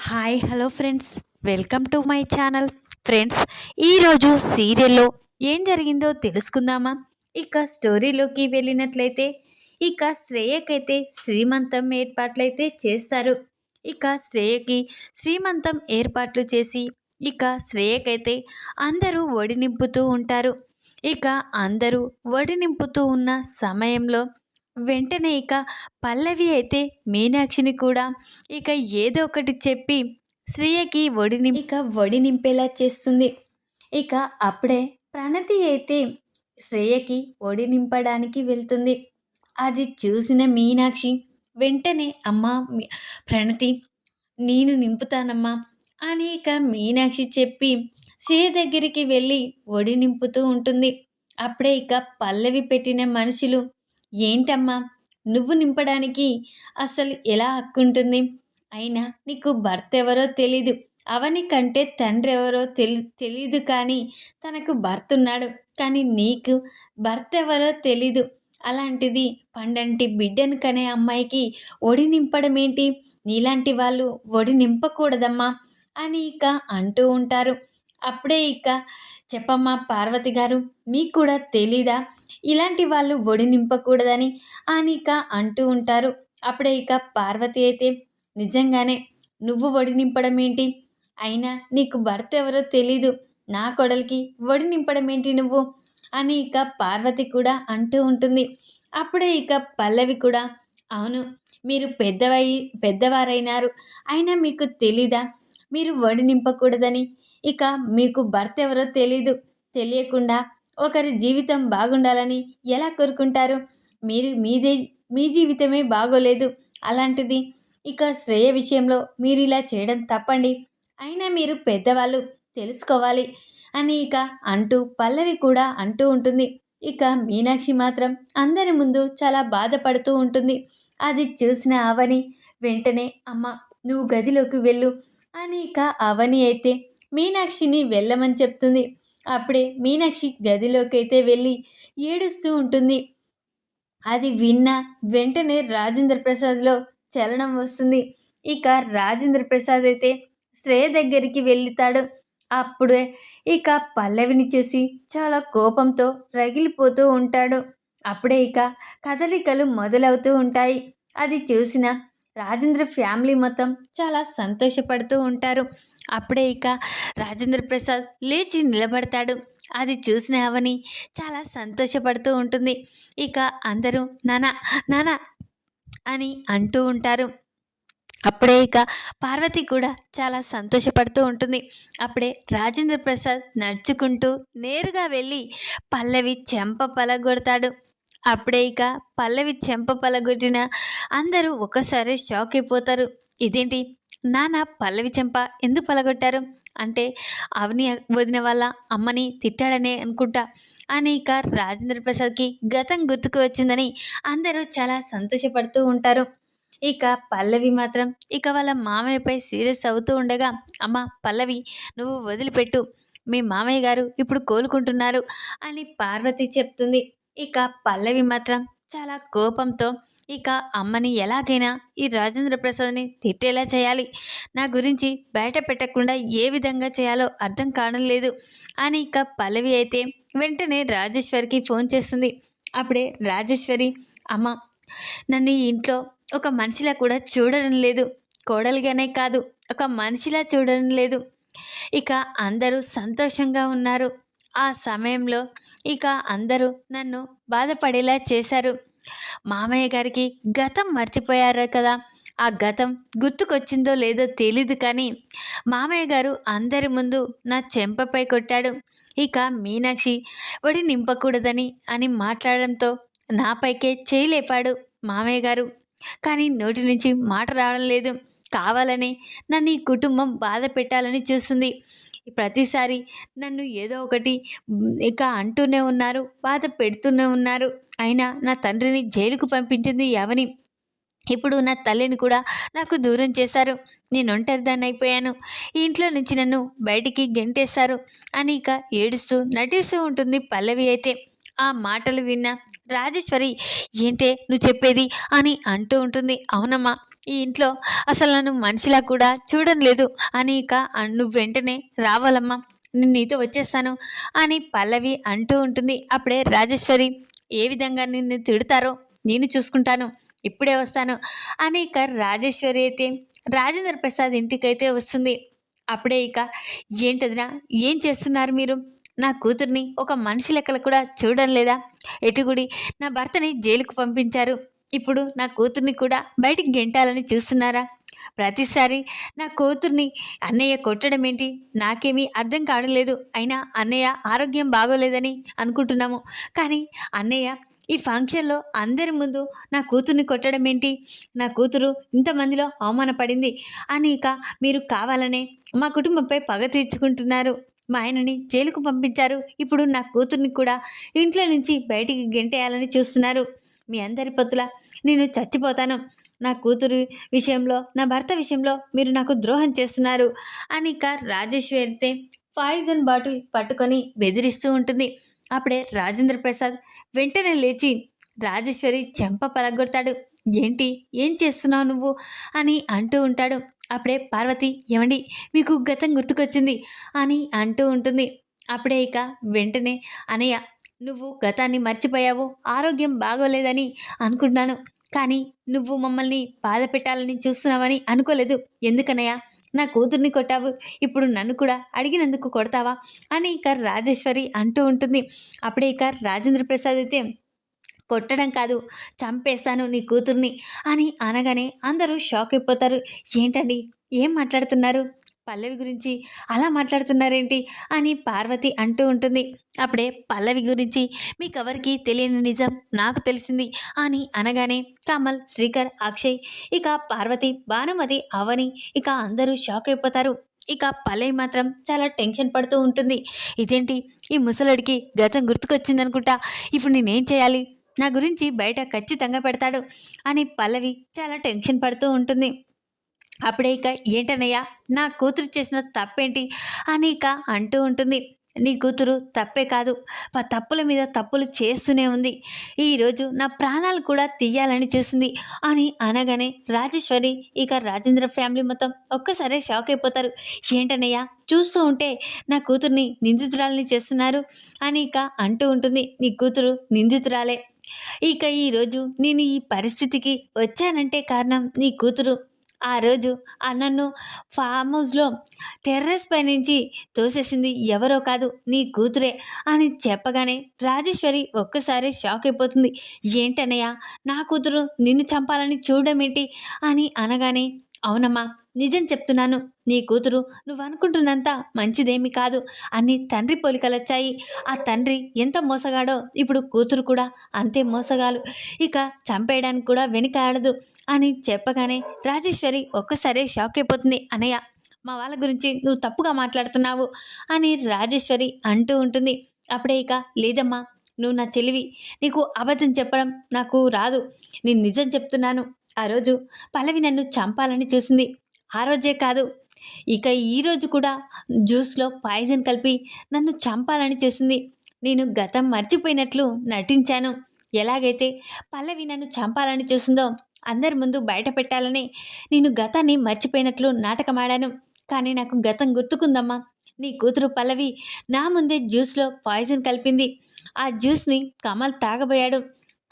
Hi hello friends, welcome to my channel. Friends, ఈరోజు సీరియల్లో ఏం జరిగిందో తెలుసుకుందామా? ఇక స్టోరీలోకి వెళ్ళినట్లయితే ఇక శ్రేయకైతే శ్రీమంతం ఏర్పాట్లయితే చేస్తారు. ఇక శ్రేయకి శ్రీమంతం ఏర్పాట్లు చేసి ఇక శ్రేయకైతే అందరూ ఒడి నింపుతూ ఉంటారు. ఇక అందరూ ఒడి నింపుతూ ఉన్న సమయంలో వెంటనే ఇక పల్లవి అయితే మీనాక్షిని కూడా ఇక ఏదో ఒకటి చెప్పి శ్రీయకి ఒడి నింపేలా చేస్తుంది. ఇక అప్పుడే ప్రణతి అయితే శ్రేయకి ఒడి నింపడానికి వెళ్తుంది. అది చూసిన మీనాక్షి వెంటనే అమ్మా ప్రణతి, నేను నింపుతానమ్మా అని ఇక మీనాక్షి చెప్పి శ్రేయ దగ్గరికి వెళ్ళి ఒడి నింపుతూ ఉంటుంది. అప్పుడే ఇక పల్లవి పెట్టిన మనుషులు, ఏంటమ్మా నువ్వు నింపడానికి అసలు ఎలా హక్కుంటుంది? అయినా నీకు భర్త ఎవరో తెలీదు, అవని కంటే తండ్రి ఎవరో తెలీదు, కానీ తనకు భర్త ఉన్నాడు, కానీ నీకు భర్త ఎవరో తెలీదు. అలాంటిది పండంటి బిడ్డను కనే అమ్మాయికి ఒడి నింపడం ఏంటి? నీలాంటి వాళ్ళు ఒడి నింపకూడదమ్మా అని ఇక అంటూ ఉంటారు. అప్పుడే ఇక చెప్పమ్మా పార్వతి గారు, మీకు కూడా తెలీదా ఇలాంటి వాళ్ళు ఒడి నింపకూడదని అని ఇక అంటూ ఉంటారు. అప్పుడే ఇక పార్వతి అయితే, నిజంగానే నువ్వు ఒడి నింపడం ఏంటి? అయినా నీకు భర్త ఎవరో తెలీదు, నా కొడలికి ఒడి నింపడం ఏంటి నువ్వు అని ఇక పార్వతి కూడా అంటూ ఉంటుంది. అప్పుడే ఇక పల్లవి కూడా, అవును మీరు పెద్దవారైనారు, అయినా మీకు తెలీదా మీరు ఒడి నింపకూడదని? ఇక మీకు భర్త ఎవరో తెలీదు, తెలియకుండా ఒకరి జీవితం బాగుండాలని ఎలా కోరుకుంటారు? మీ జీవితమే బాగోలేదు, అలాంటిది ఇక శ్రేయ విషయంలో మీరు ఇలా చేయడం తప్పండి, అయినా మీరు పెద్దవాళ్ళు తెలుసుకోవాలి అని ఇక అంటూ పల్లవి కూడా అంటూ ఉంటుంది. ఇక మీనాక్షి మాత్రం అందరి ముందు చాలా బాధపడుతూ ఉంటుంది. అది చూసిన అవని వెంటనే, అమ్మ నువ్వు గదిలోకి వెళ్ళు అని ఇక అవని అయితే మీనాక్షిని వెళ్ళమని చెప్తుంది. అప్పుడే మీనాక్షి గదిలోకి అయితే వెళ్ళి ఏడుస్తూ ఉంటుంది. అది విన్న వెంటనే రాజేంద్ర ప్రసాద్లో చలనం వస్తుంది. ఇక రాజేంద్ర ప్రసాద్ అయితే శ్రేయ దగ్గరికి వెళ్తాడు. అప్పుడే ఇక పల్లవిని చూసి చాలా కోపంతో రగిలిపోతూ ఉంటాడు. అప్పుడే ఇక కదలికలు మొదలవుతూ ఉంటాయి. అది చూసిన రాజేంద్ర ఫ్యామిలీ మొత్తం చాలా సంతోషపడుతూ ఉంటారు. అప్పుడే ఇక రాజేంద్ర ప్రసాద్ లేచి నిలబడతాడు. అది చూసిన అవని చాలా సంతోషపడుతూ ఉంటుంది. ఇక అందరూ నానా నానా అని అంటూ ఉంటారు. అప్పుడే ఇక పార్వతి కూడా చాలా సంతోషపడుతూ ఉంటుంది. అప్పుడే రాజేంద్ర ప్రసాద్ నడుచుకుంటూ నేరుగా వెళ్ళి పల్లవి చెంప పలగొడతాడు. అప్పుడే ఇక పల్లవి చెంప పలగొట్టిన అందరూ ఒకసారి షాక్ అయిపోతారు. ఇదేంటి నాన్న పల్లవి చెంప ఎందుకు పలగొట్టారు అంటే అవని వదిన వాళ్ళ అమ్మని తిట్టాడనే అనుకుంటా అని ఇక రాజేంద్ర ప్రసాద్కి గతం గుర్తుకు వచ్చిందని అందరూ చాలా సంతోషపడుతూ ఉంటారు. ఇక పల్లవి మాత్రం ఇక వాళ్ళ మామయ్యపై సీరియస్ అవుతూ ఉండగా, అమ్మ పల్లవి నువ్వు వదిలిపెట్టు, మీ మామయ్య గారు ఇప్పుడు కోలుకుంటున్నారు అని పార్వతి చెప్తుంది. ఇక పల్లవి మాత్రం చాలా కోపంతో ఇక అమ్మని ఎలాగైనా ఈ రాజేంద్ర ప్రసాద్ని తిట్టేలా చేయాలి, నా గురించి బయట పెట్టకుండా ఏ విధంగా చేయాలో అర్థం కావడం లేదు అని ఇక పల్లవి అయితే వెంటనే రాజేశ్వరికి ఫోన్ చేస్తుంది. అప్పుడే రాజేశ్వరి, అమ్మ నన్ను ఈ ఇంట్లో ఒక మనిషిలా కూడా చూడడం లేదు, కోడలిగానే కాదు ఒక మనిషిలా చూడడం లేదు. ఇక అందరూ సంతోషంగా ఉన్నారు. ఆ సమయంలో ఇక అందరూ నన్ను బాధపడేలా చేశారు. మామయ్య గారికి గతం మర్చిపోయారు కదా, ఆ గతం గుర్తుకొచ్చిందో లేదో తెలీదు, కానీ మామయ్య గారు అందరి ముందు నా చెంపపై కొట్టాడు. ఇక మీనాక్షి ఒడి నింపకూడదని అని మాట్లాడడంతో నాపైకే చేయలేపాడు మామయ్య గారు, కానీ నోటి నుంచి మాట రావడం లేదు. కావాలని నన్ను ఈ కుటుంబం బాధ పెట్టాలని చూస్తుంది. ప్రతిసారి నన్ను ఏదో ఒకటి ఇక అంటూనే ఉన్నారు, బాధ పెడుతూనే ఉన్నారు. అయినా నా తండ్రిని జైలుకు పంపించింది అవని, ఇప్పుడు నా తల్లిని కూడా నాకు దూరం చేశారు, నేను ఒంటరిదాన్ని అయిపోయాను, ఈ ఇంట్లో నుంచి నన్ను బయటికి గెంటేశారు అని ఇక ఏడుస్తూ నటిస్తూ ఉంటుంది పల్లవి అయితే. ఆ మాటలు విన్న రాజేశ్వరి, ఏంటే నువ్వు చెప్పేది అని అంటూ ఉంటుంది. అవునమ్మా ఈ ఇంట్లో అసలు నన్ను మనిషిలా కూడా చూడడం లేదు అని ఇక నువ్వు వెంటనే రావాలమ్మా, నేను నీతో వచ్చేస్తాను అని పల్లవి అంటూ ఉంటుంది. అప్పుడే రాజేశ్వరి, ఏ విధంగా నిన్ను తిడతారో నేను చూసుకుంటాను, ఇప్పుడే వస్తాను అని ఇక రాజేశ్వరి అయితే రాజేంద్ర ప్రసాద్ ఇంటికైతే వస్తుంది. అప్పుడే ఇక, ఏంటదినా, ఏం చేస్తున్నారు మీరు? నా కూతుర్ని ఒక మనిషి లెక్కలు కూడా చూడడం లేదా? ఎటుగుడి నా భర్తని జైలుకు పంపించారు, ఇప్పుడు నా కూతుర్ని కూడా బయటికి గెంటాలని చూస్తున్నారా? ప్రతిసారి నా కూతుర్ని అన్నయ్య కొట్టడం ఏంటి? నాకేమీ అర్థం కావడం. అయినా అన్నయ్య ఆరోగ్యం బాగోలేదని అనుకుంటున్నాము, కానీ అన్నయ్య ఈ ఫంక్షన్లో అందరి ముందు నా కూతుర్ని కొట్టడం ఏంటి? నా కూతురు ఇంతమందిలో అవమానపడింది అని ఇక మీరు కావాలనే మా కుటుంబంపై పగ తీర్చుకుంటున్నారు. మా ఆయనని జైలుకు పంపించారు, ఇప్పుడు నా కూతుర్ని కూడా ఇంట్లో నుంచి బయటికి గెంటేయాలని చూస్తున్నారు. మీ అందరి పొత్తుల నేను చచ్చిపోతాను. నా కూతురు విషయంలో, నా భర్త విషయంలో మీరు నాకు ద్రోహం చేస్తున్నారు అని ఇక రాజేశ్వరి అయితే పాయిజన్ బాటిల్ పట్టుకొని బెదిరిస్తూ ఉంటుంది. అప్పుడే రాజేంద్ర ప్రసాద్ వెంటనే లేచి రాజేశ్వరి చెంప పలగొడతాడు. ఏంటి, ఏం చేస్తున్నావు నువ్వు అని అంటూ ఉంటాడు. అప్పుడే పార్వతి, ఏమండి మీకు గతం గుర్తుకొచ్చింది అని అంటూ ఉంటుంది. అప్పుడే ఇక వెంటనే, అనయ్య నువ్వు గతాన్ని మర్చిపోయావు, ఆరోగ్యం బాగోలేదని అనుకుంటున్నాను, కానీ నువ్వు మమ్మల్ని బాధ పెట్టాలని చూస్తున్నావని అనుకోలేదు. ఎందుకనయ్యా నా కూతుర్ని కొట్టావు, ఇప్పుడు నన్ను కూడా అడిగినందుకు కొడతావా అని ఇక రాజేశ్వరి అంటూ ఉంటుంది. అప్పుడే ఇక రాజేంద్ర ప్రసాద్ అయితే, కొట్టడం కాదు, చంపేస్తాను నీ కూతుర్ని అని అనగానే అందరూ షాక్ అయిపోతారు. ఏంటండి, ఏం మాట్లాడుతున్నారు? పల్లవి గురించి అలా మాట్లాడుతున్నారేంటి అని పార్వతి అంటూ ఉంటుంది. అప్పుడే పల్లవి గురించి మీకెవరికి తెలియని నిజం నాకు తెలిసింది అని అనగానే కమల్, శ్రీకర్, అక్షయ్, ఇక పార్వతి, భానుమతి, అవని ఇక అందరూ షాక్ అయిపోతారు. ఇక పల్లవి మాత్రం చాలా టెన్షన్ పడుతూ ఉంటుంది. ఇదేంటి, ఈ ముసలుడికి గతం గుర్తుకొచ్చిందనుకుంటా, ఇప్పుడు నేనేం చేయాలి? నా గురించి బయట ఖచ్చితంగా పెడతాడు అని పల్లవి చాలా టెన్షన్ పడుతూ ఉంటుంది. అప్పుడే ఇక, ఏంటన్నయ్య నా కూతురు చేసిన తప్పేంటి అని ఇక అంటూ ఉంటుంది. నీ కూతురు తప్పే కాదు, తప్పుల మీద తప్పులు చేస్తూనే ఉంది, ఈరోజు నా ప్రాణాలు కూడా తీయాలని చేసింది అని అనగానే రాజేశ్వరి ఇక రాజేంద్ర ఫ్యామిలీ మొత్తం ఒక్కసారే షాక్ అయిపోతారు. ఏంటన్నయ్య, చూస్తూ ఉంటే నా కూతుర్ని నిందితురాలని చేస్తున్నారు అని ఇక అంటూ ఉంటుంది. నీ కూతురు నిందితురాలే, ఇక ఈరోజు నేను ఈ పరిస్థితికి వచ్చానంటే కారణం నీ కూతురు. ఆ రోజు నన్ను ఫామ్ హౌస్లో టెర్రస్ పై నుంచి తోసేసింది ఎవరో కాదు, నీ కూతురే అని చెప్పగానే రాజేశ్వరి ఒక్కసారి షాక్ అయిపోతుంది. ఏంటన్నయ్య, నా కూతురు నిన్ను చంపాలని చూడడం ఏంటి అని అనగానే, అవునమ్మా, నిజం చెప్తున్నాను, నీ కూతురు నువ్వు అనుకుంటున్నంత మంచిదేమి కాదు, అన్ని తండ్రి పోలికలొచ్చాయి. ఆ తండ్రి ఎంత మోసగాడో ఇప్పుడు కూతురు కూడా అంతే మోసగాలు, ఇక చంపేయడానికి కూడా వెనుకాడదు అని చెప్పగానే రాజేశ్వరి ఒక్కసారి షాక్ అయిపోతుంది. అనయ్య, మా వాళ్ళ గురించి నువ్వు తప్పుగా మాట్లాడుతున్నావు అని రాజేశ్వరి అంటూ ఉంటుంది. అప్పుడే ఇక, లేదమ్మా, నువ్వు నా చెల్లివి, నీకు అబద్ధం చెప్పడం నాకు రాదు, నేను నిజం చెప్తున్నాను. ఆ రోజు పల్లవి నన్ను చంపాలని చూసింది, ఆ రోజే కాదు, ఇక ఈరోజు కూడా జ్యూస్లో పాయిజన్ కలిపి నన్ను చంపాలని చేసింది. నేను గతం మర్చిపోయినట్లు నటించాను. ఎలాగైతే పల్లవి నన్ను చంపాలని చూసిందో అందరి ముందు బయట పెట్టాలని నేను గతాన్ని మర్చిపోయినట్లు నాటకమాడాను. కానీ నాకు గతం గుర్తుకుందమ్మా. నీ కూతురు పల్లవి నా ముందే జ్యూస్లో పాయిజన్ కలిపింది. ఆ జ్యూస్ని కమల్ తాగబోయాడు.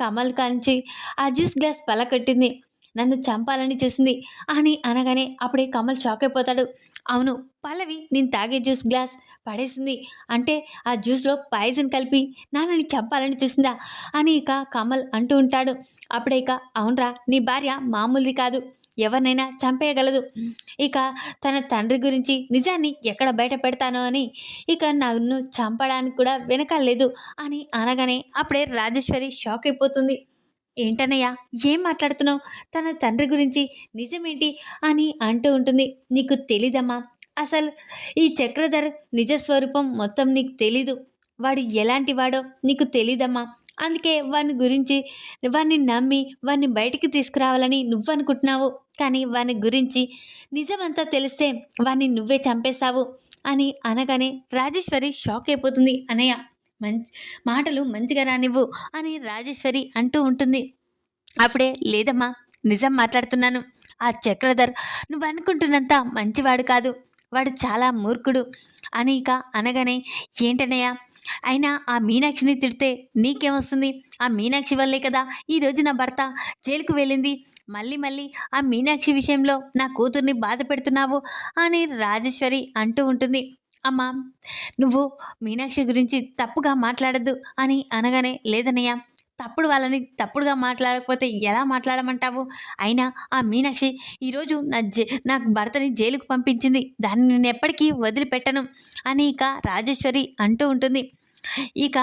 కమల్ కాంచి ఆ జ్యూస్ గ్లాస్ పలకొట్టింది, నన్ను చంపాలని చేసింది అని అనగానే అప్పుడే కమల్ షాక్ అయిపోతాడు. అవును, పల్లవి నేను తాగే జ్యూస్ గ్లాస్ పడేసింది అంటే ఆ జ్యూస్లో పాయిజన్ కలిపి నాన్నని చంపాలని చూసిందా అని ఇక కమల్ అంటూ ఉంటాడు. అప్పుడే ఇక, అవునరా, నీ భార్య మామూలుది కాదు, ఎవరినైనా చంపేయగలదు. ఇక తన తండ్రి గురించి నిజాన్ని ఎక్కడ బయట పెడతానో అని ఇక నన్ను చంపడానికి కూడా వెనకాలేదు అని అనగానే అప్పుడే రాజేశ్వరి షాక్ అయిపోతుంది. ఏంటన్నయ్య, ఏం మాట్లాడుతున్నావు? తన తండ్రి గురించి నిజమేంటి అని అంటూ ఉంటుంది. నీకు తెలీదమ్మా, అసలు ఈ చక్రధర్ నిజస్వరూపం మొత్తం నీకు తెలీదు. వాడు ఎలాంటి వాడో నీకు తెలీదమ్మా. అందుకే వాని గురించి, వాడిని నమ్మి వాడిని బయటికి తీసుకురావాలని నువ్వు అనుకుంటున్నావు, కానీ వాని గురించి నిజమంతా తెలిస్తే వాడిని నువ్వే చంపేశావు అని అనగానే రాజేశ్వరి షాక్ అయిపోతుంది. అనయ్య, మంచి మాటలు మంచిగా రానివ్వు అని రాజేశ్వరి అంటూ ఉంటుంది. అప్పుడే, లేదమ్మా, నిజం మాట్లాడుతున్నాను, ఆ చక్రధర్ నువ్వు అనుకుంటున్నంత మంచివాడు కాదు, వాడు చాలా మూర్ఖుడు అని ఇక అనగానే, ఏంటన్నయ్య, అయినా ఆ మీనాక్షిని తిడితే నీకేమొస్తుంది? ఆ మీనాక్షి వల్లే కదా ఈరోజు నా భర్త జైలుకు వెళ్ళింది. మళ్ళీ మళ్ళీ ఆ మీనాక్షి విషయంలో నా కూతుర్ని బాధ పెడుతున్నావు అని రాజేశ్వరి అంటూ ఉంటుంది. అమ్మా, నువ్వు మీనాక్షి గురించి తప్పుగా మాట్లాడద్దు అని అనగానే, లేదన్నయ్య, వాళ్ళని తప్పుడుగా మాట్లాడకపోతే ఎలా మాట్లాడమంటావు? అయినా ఆ మీనాక్షి ఈరోజు నా భర్తని జైలుకు పంపించింది, దాన్ని నేను ఎప్పటికీ వదిలిపెట్టను అని ఇక రాజేశ్వరి అంటూ ఉంటుంది. ఇక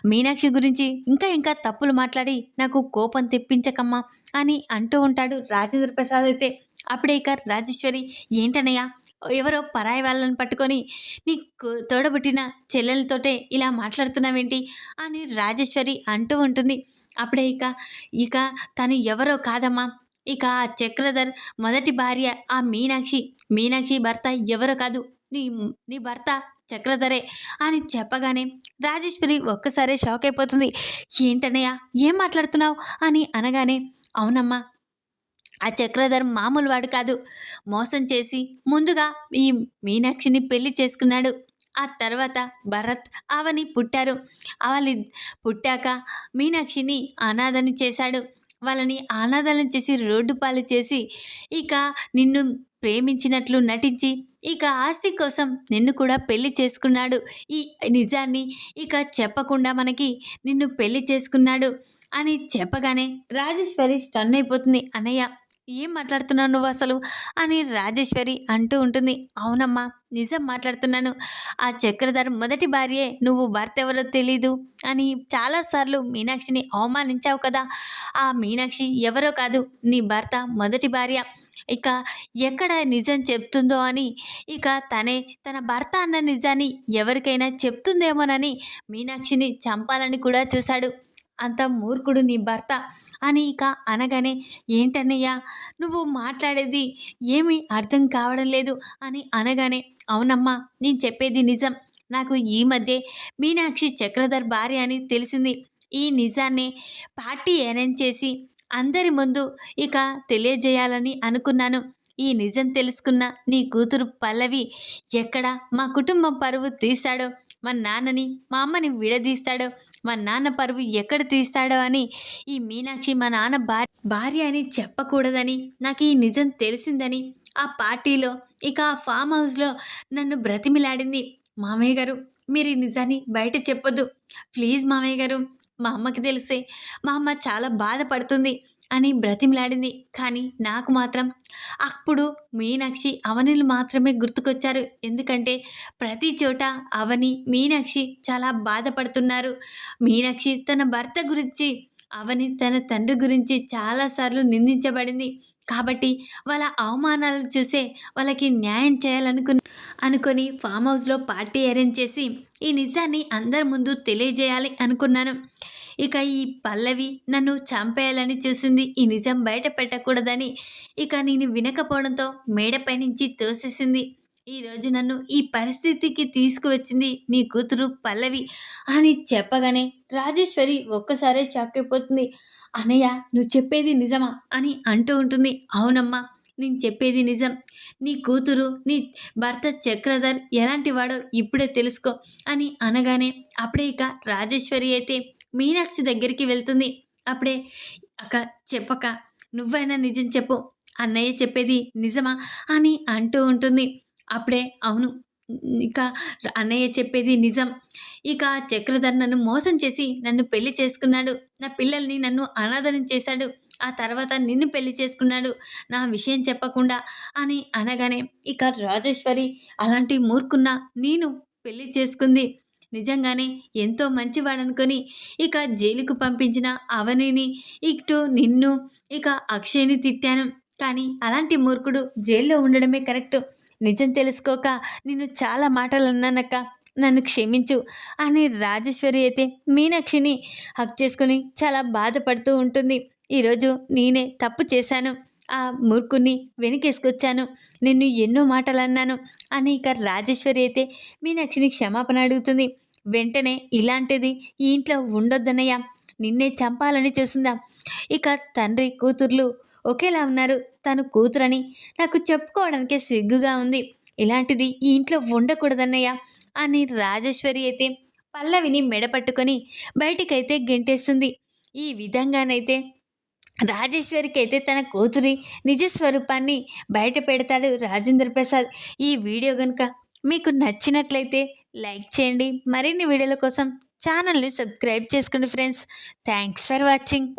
మీనాక్షి గురించి ఇంకా ఇంకా తప్పులు మాట్లాడి నాకు కోపం తెప్పించకమ్మా అని అంటూ ఉంటాడు రాజేంద్ర ప్రసాద్ అయితే. అప్పుడే ఇక రాజేశ్వరి, ఏంటన్నయ్య, ఎవరో పరాయి వాళ్ళని పట్టుకొని నీ తోడబుట్టిన చెల్లెలతోటే ఇలా మాట్లాడుతున్నావేంటి అని రాజేశ్వరి అంటూ ఉంటుంది. అప్పుడే ఇక తను ఎవరో కాదమ్మా, ఇక ఆ చక్రధర్ మొదటి భార్య ఆ మీనాక్షి భర్త ఎవరో కాదు, నీ నీ భర్త చక్రధరే అని చెప్పగానే రాజేశ్వరి ఒక్కసారే షాక్ అయిపోతుంది. ఏంటన్నయ్య, ఏం మాట్లాడుతున్నావు అని అనగానే, అవునమ్మా, ఆ చక్రధర్ మామూలు వాడు కాదు, మోసం చేసి ముందుగా ఈ మీనాక్షిని పెళ్లి చేసుకున్నాడు. ఆ తర్వాత భరత్, అవని పుట్టారు. అవని పుట్టాక మీనాక్షిని అనాథని చేశాడు. వాళ్ళని అనాథలను చేసి రోడ్డు పాలు చేసి ఇక నిన్ను ప్రేమించినట్లు నటించి ఇక ఆస్తి కోసం నిన్ను కూడా పెళ్లి చేసుకున్నాడు. ఈ నిజాన్ని ఇక చెప్పకుండా మనకి నిన్ను పెళ్లి చేసుకున్నాడు అని చెప్పగానే రాజేశ్వరి స్టన్ అయిపోతుంది. అన్నయ్య, ఏం మాట్లాడుతున్నావు నువ్వు అసలు అని రాజేశ్వరి అంటూ ఉంటుంది. అవునమ్మా, నిజం మాట్లాడుతున్నాను. ఆ చక్రధర్ మొదటి భార్యే, నువ్వు భర్త ఎవరో తెలీదు అని చాలాసార్లు మీనాక్షిని అవమానించావు కదా, ఆ మీనాక్షి ఎవరో కాదు, నీ భర్త మొదటి భార్య. ఇక ఎక్కడ నిజం చెప్తుందో అని ఇక తన భర్త అన్న నిజాన్ని ఎవరికైనా చెప్తుందేమోనని మీనాక్షిని చంపాలని కూడా చూశాడు. అంత మూర్ఖుడు నీ భర్త అని ఇక అనగానే, ఏంటన్నయ్య, నువ్వు మాట్లాడేది ఏమీ అర్థం కావడం లేదు అని అనగానే, అవునమ్మా, నేను చెప్పేది నిజం. నాకు ఈ మధ్య మీనాక్షి చక్రధర్ భార్య అని తెలిసింది. ఈ నిజాన్ని పార్టీ అరేంజ్ చేసి అందరి ముందు ఇక తెలియజేయాలని అనుకున్నాను. ఈ నిజం తెలుసుకున్న నీ కూతురు పల్లవి ఎక్కడ మా కుటుంబం పరువు తీస్తాడో, మా నాన్నని మా అమ్మని విడదీస్తాడో, మా నాన్న పరువు ఎక్కడ తీస్తాడో అని ఈ మీనాక్షి మా నాన్న భార్య అని చెప్పకూడదని నాకు ఈ నిజం తెలిసిందని ఆ పార్టీలో ఇక ఆ ఫామ్ హౌస్లో నన్ను బ్రతిమిలాడింది. మామయ్య గారు, మీరు ఈ నిజాన్ని బయట చెప్పొద్దు ప్లీజ్ మామయ్య గారు, మా అమ్మకి తెలిసే మా అమ్మ చాలా బాధపడుతుంది అని బ్రతిమలాడింది. కానీ నాకు మాత్రం అప్పుడు మీనాక్షి అవనిలు మాత్రమే గుర్తుకొచ్చారు. ఎందుకంటే ప్రతి చోట అవని మీనాక్షి చాలా బాధపడుతున్నారు. మీనాక్షి తన భర్త గురించి, అవని తన తండ్రి గురించి చాలాసార్లు నిందించబడింది. కాబట్టి వాళ్ళ అవమానాలను చూసే వాళ్ళకి న్యాయం అనుకొని ఫామ్ హౌస్లో పార్టీ అరేంజ్ చేసి ఈ నిజాన్ని అందరి ముందు తెలియజేయాలి అనుకున్నాను. ఇక ఈ పల్లవి నన్ను చంపేయాలని చూసింది. ఈ నిజం బయట పెట్టకూడదని ఇక నేను వినకపోవడంతో మేడపై నుంచి తోసేసింది. ఈరోజు నన్ను ఈ పరిస్థితికి తీసుకువచ్చింది నీ కూతురు పల్లవి అని చెప్పగానే రాజేశ్వరి ఒక్కసారే షాక్ అయిపోతుంది. అనయ్య, నువ్వు చెప్పేది నిజమా అని అంటూ ఉంటుంది. అవునమ్మా, నేను చెప్పేది నిజం. నీ కూతురు నీ భర్త చక్రధర్ ఎలాంటి వాడో ఇప్పుడే తెలుసుకో అని అనగానే అప్పుడే ఇక రాజేశ్వరి అయితే మీనాక్షి దగ్గరికి వెళ్తుంది. అప్పుడే, అక్క చెప్పక, నువ్వైనా నిజం చెప్పు, అన్నయ్య చెప్పేది నిజమా అని అంటూ ఉంటుంది. అప్పుడే, అవును, ఇక అన్నయ్య చెప్పేది నిజం. ఇక చక్రధర్ నన్ను మోసం చేసి నన్ను పెళ్లి చేసుకున్నాడు. నా పిల్లల్ని నన్ను అనాథనం చేశాడు. ఆ తర్వాత నిన్ను పెళ్లి చేసుకున్నాడు నా విషయం చెప్పకుండా అని అనగానే ఇక రాజేశ్వరి, అలాంటి మూర్ఖున్న నేను పెళ్లి చేసుకుంది నిజంగానే ఎంతో మంచివాడనుకొని ఇక జైలుకు పంపించిన అవనిని, ఇటు నిన్ను, ఇక అక్షయ్ని తిట్టాను. కానీ అలాంటి మూర్ఖుడు జైల్లో ఉండడమే కరెక్ట్. నిజం తెలుసుకోక నిన్ను చాలా మాటలు అన్నానక్క, నన్ను క్షమించు అని రాజేశ్వరి అయితే మీనాక్షిని హక్ చేసుకుని చాలా బాధపడుతూ ఉంటుంది. ఈరోజు నేనే తప్పు చేశాను, ఆ మూర్ఖుని వెనకేసుకొచ్చాను, నిన్ను ఎన్నో మాటలు అన్నాను అని ఇక రాజేశ్వరి అయితే మీనాక్షిని క్షమాపణ అడుగుతుంది. వెంటనే, ఇలాంటిది ఈ ఇంట్లో ఉండొద్దన్నయ్య, నిన్నే చంపాలని చూసిందా. ఇక తండ్రి కూతుర్లు ఒకేలా ఉన్నారు. తను కూతురని నాకు చెప్పుకోవడానికే సిగ్గుగా ఉంది. ఇలాంటిది ఈ ఇంట్లో ఉండకూడదన్నయ్య అని రాజేశ్వరి అయితే పల్లవిని మెడ పట్టుకొని బయటికైతే గెంటేస్తుంది. ఈ విధంగానైతే రాజేశ్వరికి అయితే తన కూతురి నిజ స్వరూపాన్ని బయట పెడతాడు రాజేంద్ర ప్రసాద్. ఈ వీడియో కనుక మీకు నచ్చినట్లయితే లైక్ చేయండి. మరిన్ని వీడియోల కోసం ఛానల్ని సబ్స్క్రైబ్ చేసుకోండి ఫ్రెండ్స్. Thanks for watching.